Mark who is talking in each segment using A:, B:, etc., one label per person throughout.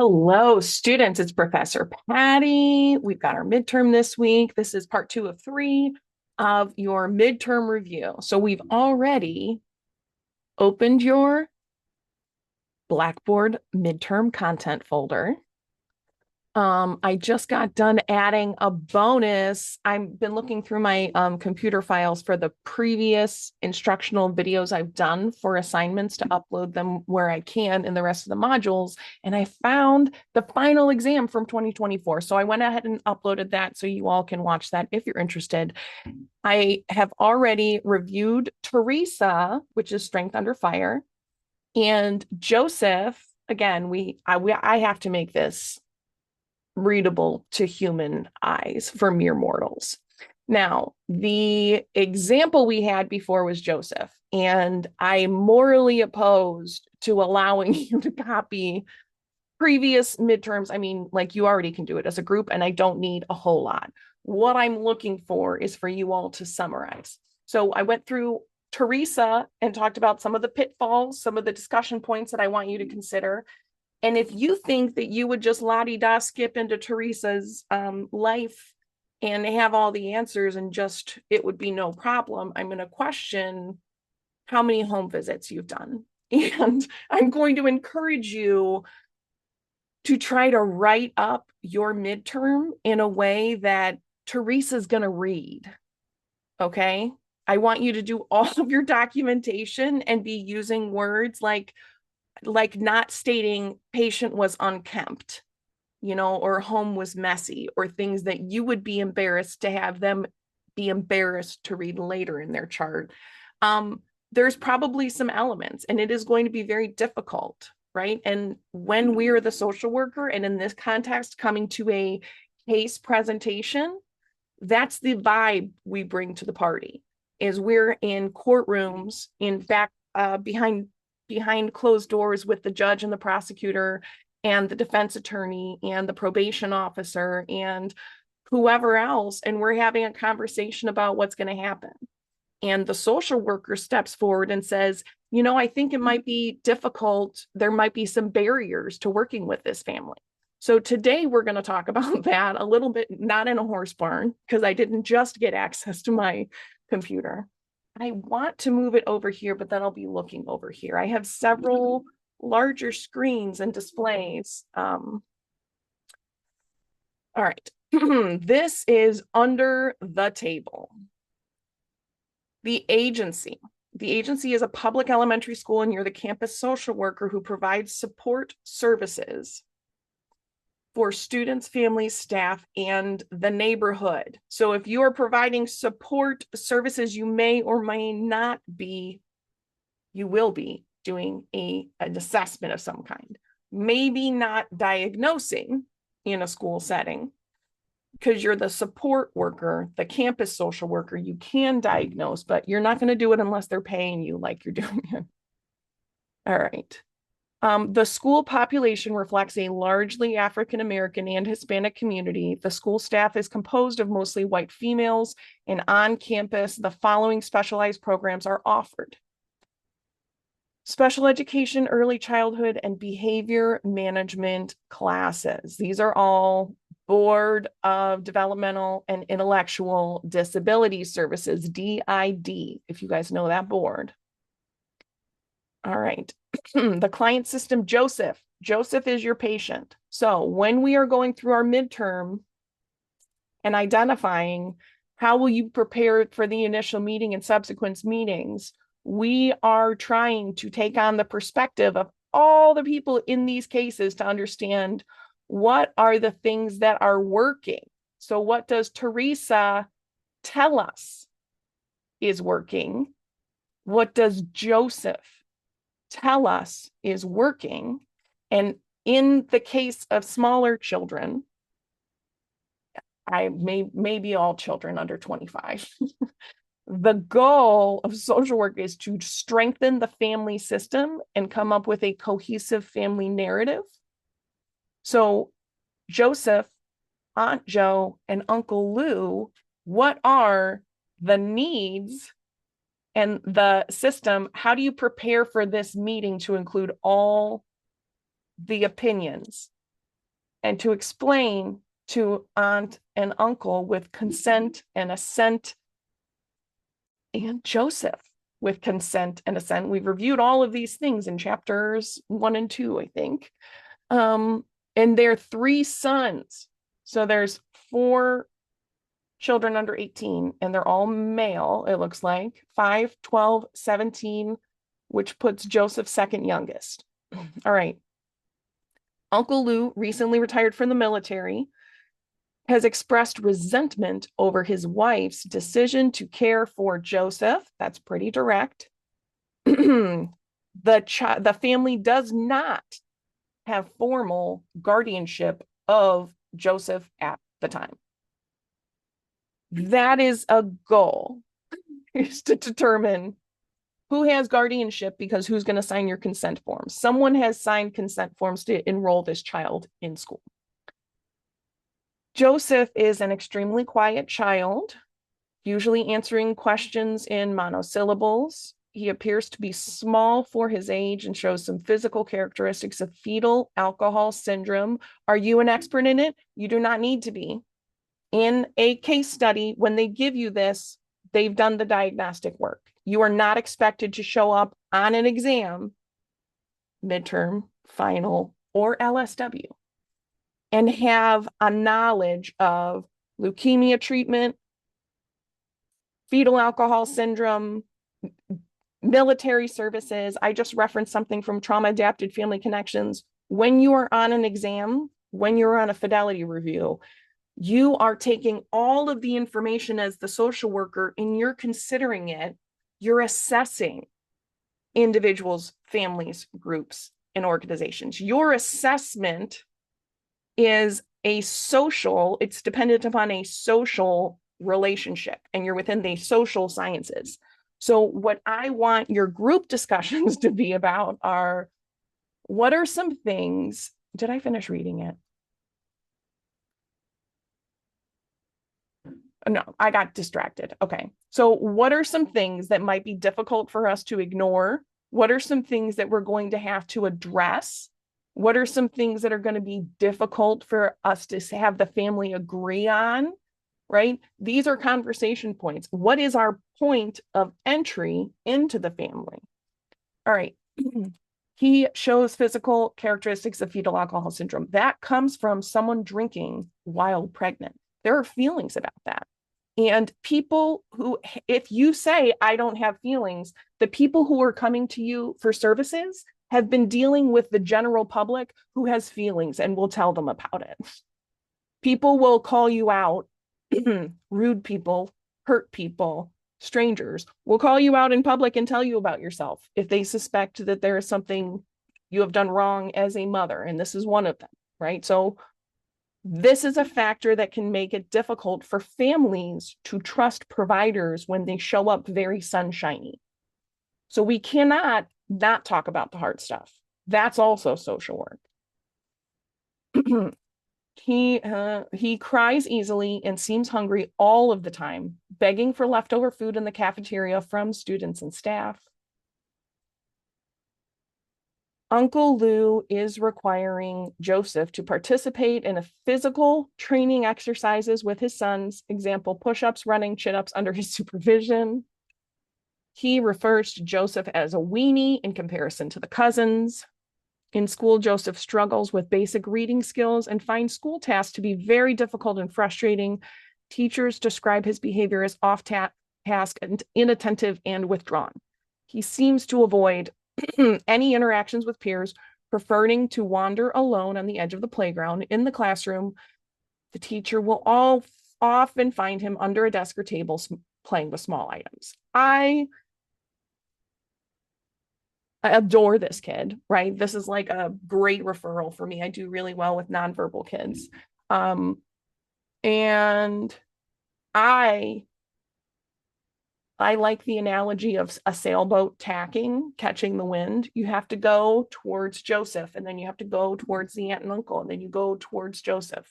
A: Hello, students. It's Professor Patti. We've got our midterm this week. This is part 2 of 3 of your midterm review. So we've already opened your Blackboard midterm content folder. I just got done adding a bonus. I've been looking through my computer files for the previous instructional videos I've done for assignments to upload them where I can in the rest of the modules. And I found the final exam from 2024. So I went ahead and uploaded that so you all can watch that if you're interested. I have already reviewed Teresa, which is Strength Under Fire, and Joseph. Again, I have to make this readable to human eyes for mere mortals. Now, the example we had before was Joseph, and I'm morally opposed to allowing you to copy previous midterms. I mean, like you already can do it as a group, and I don't need a whole lot. What I'm looking for is for you all to summarize. So I went through Teresa and talked about some of the pitfalls, some of the discussion points that I want you to consider. And if you think that you would just la-di-da skip into Teresa's life and have all the answers and just it would be no problem, I'm going to question how many home visits you've done. And I'm going to encourage you to try to write up your midterm in a way that Teresa's going to read. Okay? I want you to do all of your documentation and be using words like not stating patient was unkempt, or home was messy, or things that you would be embarrassed to have them be embarrassed to read later in their chart. There's probably some elements, and it is going to be very difficult, right? And when we are the social worker, and in this context, coming to a case presentation, that's the vibe we bring to the party, is we're in courtrooms, in back, behind closed doors with the judge and the prosecutor and the defense attorney and the probation officer and whoever else. And we're having a conversation about what's going to happen. And the social worker steps forward and says, I think it might be difficult. There might be some barriers to working with this family. So today we're going to talk about that a little bit, not in a horse barn, because I didn't just get access to my computer. I want to move it over here, but then I'll be looking over here. I have several larger screens and displays. All right. This is under the table. The agency. The agency is a public elementary school, and you're the campus social worker who provides support services for students, families, staff, and the neighborhood. So if you are providing support services, you may or may not be, you will be doing an assessment of some kind. Maybe not diagnosing in a school setting, because you're the support worker, the campus social worker. You can diagnose, but you're not going to do it unless they're paying you like you're doing it. All right. The school population reflects a largely African American and Hispanic community. The school staff is composed of mostly white females, and on campus, the following specialized programs are offered: special education, early childhood, and behavior management classes. These are all Board of Developmental and Intellectual Disability Services, DID, if you guys know that board. All right. The client system, Joseph. Joseph is your patient. So when we are going through our midterm and identifying how will you prepare for the initial meeting and subsequent meetings, we are trying to take on the perspective of all the people in these cases to understand what are the things that are working. So what does Teresa tell us is working? What does Joseph tell us is working? And in the case of smaller children, maybe all children under 25, the goal of social work is to strengthen the family system and come up with a cohesive family narrative. So Joseph, Aunt Joe, and Uncle Lou, what are the needs and the system? How do you prepare for this meeting to include all the opinions? and to explain to aunt and uncle with consent and assent, and Joseph with consent and assent. We've reviewed all of these things in chapters 1 and 2, I think. And they're 3 sons. So there's 4 children under 18, and they're all male, it looks like. 5, 12, 17, which puts Joseph second youngest. All right. Uncle Lou recently retired from the military, has expressed resentment over his wife's decision to care for Joseph. That's pretty direct. The family does not have formal guardianship of Joseph at the time. That is a goal, is to determine who has guardianship, because who's going to sign your consent forms. Someone has signed consent forms to enroll this child in school. Joseph is an extremely quiet child, usually answering questions in monosyllables. He appears to be small for his age and shows some physical characteristics of fetal alcohol syndrome. Are you an expert in it? You do not need to be. In a case study, when they give you this, they've done the diagnostic work. You are not expected to show up on an exam, midterm, final, or LSW, and have a knowledge of leukemia treatment, fetal alcohol syndrome, military services. I just referenced something from Trauma Adapted Family Connections. When you are on an exam, when you're on a fidelity review, you are taking all of the information as the social worker and you're considering it. You're assessing individuals, families, groups, and organizations. Your assessment is it's dependent upon a social relationship, and you're within the social sciences. So what I want your group discussions to be about are, what are some things, did I finish reading it? No, I got distracted. Okay. So what are some things that might be difficult for us to ignore? What are some things that we're going to have to address? What are some things that are going to be difficult for us to have the family agree on? Right? These are conversation points. What is our point of entry into the family? All right. He shows physical characteristics of fetal alcohol syndrome. That comes from someone drinking while pregnant. There are feelings about that. And people who, if you say, I don't have feelings, the people who are coming to you for services have been dealing with the general public who has feelings and will tell them about it. People will call you out, rude people, hurt people, strangers will call you out in public and tell you about yourself if they suspect that there is something you have done wrong as a mother. And this is one of them, right? So this is a factor that can make it difficult for families to trust providers when they show up very sunshiny. So we cannot not talk about the hard stuff. That's also social work. He cries easily and seems hungry all of the time, begging for leftover food in the cafeteria from students and staff. Uncle Lou is requiring Joseph to participate in a physical training exercises with his sons, example, push-ups, running, chin-ups under his supervision. He refers to Joseph as a weenie in comparison to the cousins. In school, Joseph struggles with basic reading skills and finds school tasks to be very difficult and frustrating. Teachers describe his behavior as off-task and inattentive and withdrawn. He seems to avoid any interactions with peers, preferring to wander alone on the edge of the playground. In the classroom, the teacher will often find him under a desk or table playing with small items. I adore this kid, right? This is like a great referral for me. I do really well with nonverbal kids. And I like the analogy of a sailboat tacking, catching the wind. You have to go towards Joseph, and then you have to go towards the aunt and uncle, and then you go towards Joseph.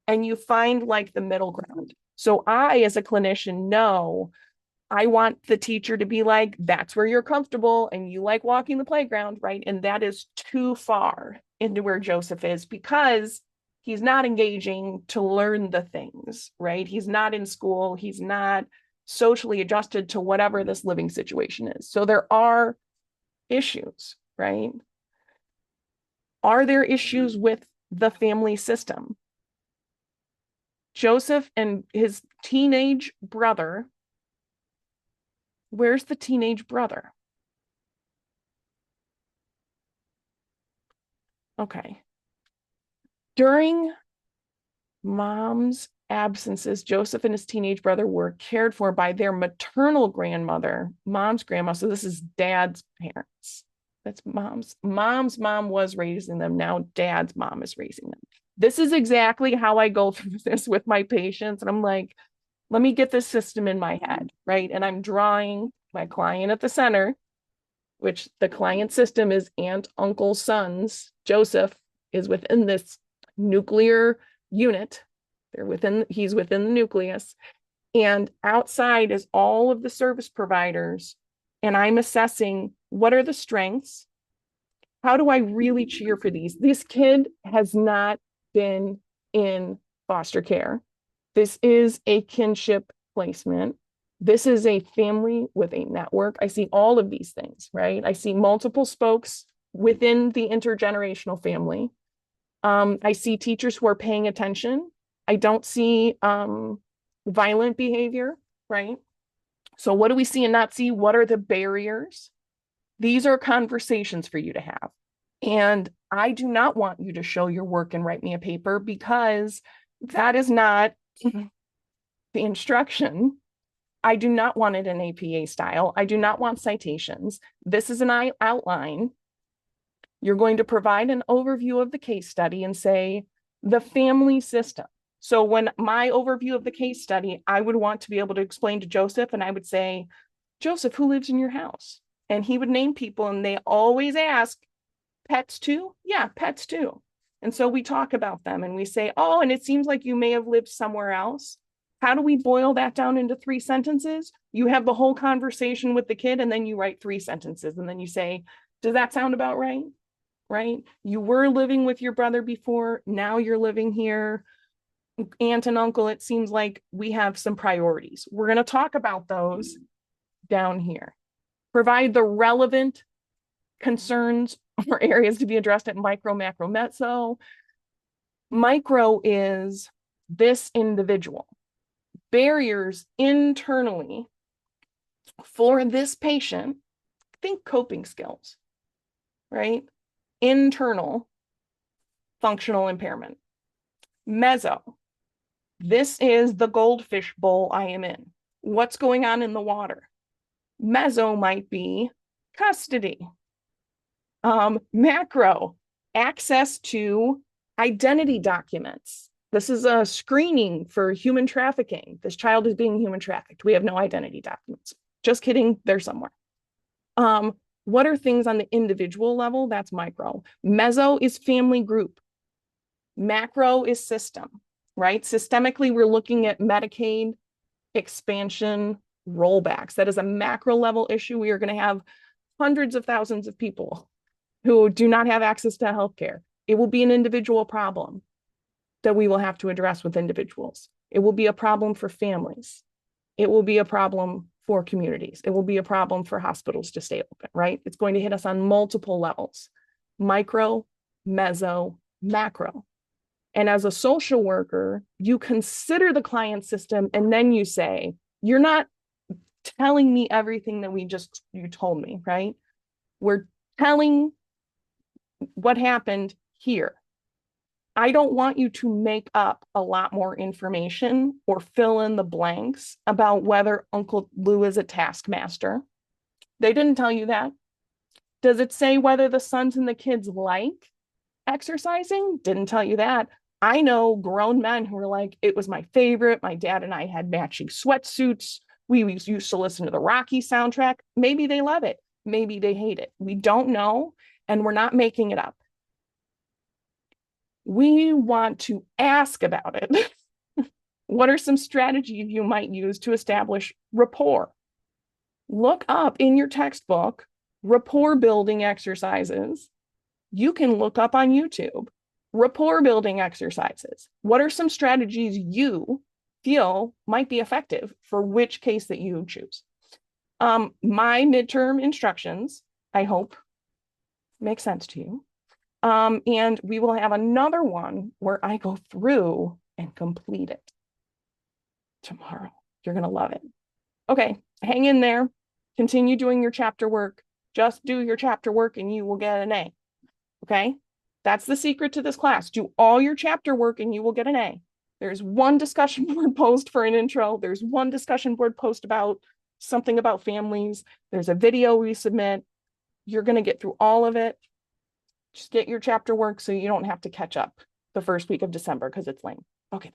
A: And you find like the middle ground. So I, as a clinician, know I want the teacher to be like, that's where you're comfortable and you like walking the playground, right? And that is too far into where Joseph is, because He's not engaging to learn the things, right? He's not in school. He's not socially adjusted to whatever this living situation is. So there are issues, right? Are there issues with the family system? Joseph and his teenage brother. Where's the teenage brother? Okay. During mom's absences, Joseph and his teenage brother were cared for by their maternal grandmother, mom's grandma. So this is dad's parents. That's mom's. Mom's mom was raising them. Now dad's mom is raising them. This is exactly how I go through this with my patients. And I'm like, let me get this system in my head, right? And I'm drawing my client at the center, which the client system is aunt, uncle, sons. Joseph is within this nuclear unit. He's within the nucleus. And outside is all of the service providers. And I'm assessing what are the strengths? How do I really cheer for these? This kid has not been in foster care. This is a kinship placement. This is a family with a network. I see all of these things, right? I see multiple spokes within the intergenerational family. I see teachers who are paying attention. I don't see violent behavior, right? So what do we see and not see? What are the barriers? These are conversations for you to have. And I do not want you to show your work and write me a paper, because that is not the instruction. I do not want it in APA style. I do not want citations. This is an outline. You're going to provide an overview of the case study and say the family system. So when my overview of the case study, I would want to be able to explain to Joseph, and I would say, Joseph, who lives in your house? And he would name people, and they always ask, pets too? Yeah, pets too. And so we talk about them and we say, oh, and it seems like you may have lived somewhere else. How do we boil that down into 3 sentences? You have the whole conversation with the kid, and then you write 3 sentences. And then you say, does that sound about right? Right? You were living with your brother before. Now you're living here. Aunt and uncle, it seems like we have some priorities. We're going to talk about those down here. Provide the relevant concerns or areas to be addressed at micro, macro, meso. Micro is this individual. Barriers internally for this patient, think coping skills, right? Internal functional impairment. Meso, this is the goldfish bowl I am in. What's going on in the water? Meso might be custody. Macro, access to identity documents. This is a screening for human trafficking. This child is being human trafficked. We have no identity documents. Just kidding, they're somewhere. What are things on the individual level? That's micro. Meso is family group. Macro is system, right? Systemically, we're looking at Medicaid expansion rollbacks. That is a macro level issue. We are going to have hundreds of thousands of people who do not have access to healthcare. It will be an individual problem that we will have to address with individuals. It will be a problem for families. It will be a problem for communities. It will be a problem for hospitals to stay open, right? It's going to hit us on multiple levels: micro, meso, macro. And as a social worker, you consider the client system, and then you say, you're not telling me everything that you told me, right? We're telling what happened here. I don't want you to make up a lot more information or fill in the blanks about whether Uncle Lou is a taskmaster. They didn't tell you that. Does it say whether the sons and the kids like exercising? Didn't tell you that. I know grown men who are like, it was my favorite. My dad and I had matching sweatsuits. We used to listen to the Rocky soundtrack. Maybe they love it. Maybe they hate it. We don't know, and we're not making it up. We want to ask about it. What are some strategies you might use to establish rapport? Look up in your textbook rapport building exercises. You can look up on YouTube. Rapport building exercises. What are some strategies you feel might be effective for which case that you choose? My midterm instructions, I hope, make sense to you. And we will have another one where I go through and complete it tomorrow. You're going to love it. Okay, hang in there. Continue doing your chapter work. Just do your chapter work and you will get an A. Okay, that's the secret to this class. Do all your chapter work and you will get an A. There's one discussion board post for an intro. There's one discussion board post about something about families. There's a video we submit. You're going to get through all of it. Just get your chapter work so you don't have to catch up the first week of December because it's lame. Okay.